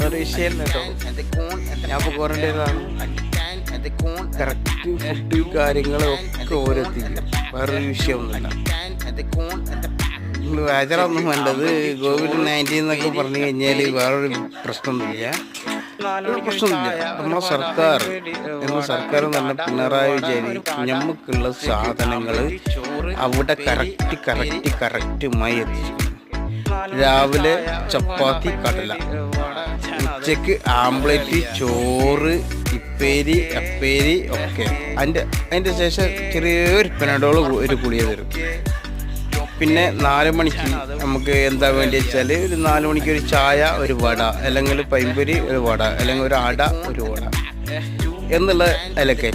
ഒരു വിഷയം കേട്ടോ. ഞാൻ ഇപ്പോൾ ക്വാറന്റൈനിലാണ്. കറക്റ്റ് ഫുഡ് കാര്യങ്ങളൊക്കെ ഓരോത്തിക്കും. വേറൊരു വിഷയമൊന്നുമില്ല. നിങ്ങൾ വേജറൊന്നും വേണ്ടത്. COVID-19 എന്നൊക്കെ പറഞ്ഞു കഴിഞ്ഞാൽ വേറൊരു പ്രശ്നമൊന്നുമില്ല. നമ്മുടെ സർക്കാർ എന്ന് പറഞ്ഞ പിണറായി വിജയൻ നമുക്കുള്ള സാധനങ്ങൾ അവിടെ കറക്റ്റുമായി എത്തിച്ചു. രാവിലെ ചപ്പാത്തി കടല, ഉച്ചക്ക് ആംപ്ലേറ്റ്, ചോറ്, ഇപ്പേരി, അപ്പേരി ഒക്കെ. അതിൻ്റെ ശേഷം ചെറിയൊരു പെനഡോൾ ഒരു കുളിയ തരും. പിന്നെ 4 മണിക്ക് നമുക്ക് എന്താ വേണ്ടി വെച്ചാൽ ഒരു 4 മണിക്ക് ഒരു ചായ, ഒരു വട, അല്ലെങ്കിൽ പൈമ്പൊരി, ഒരു വട, അല്ലെങ്കിൽ ഒരു അട, ഒരു വട എന്നുള്ള അതിലൊക്കെ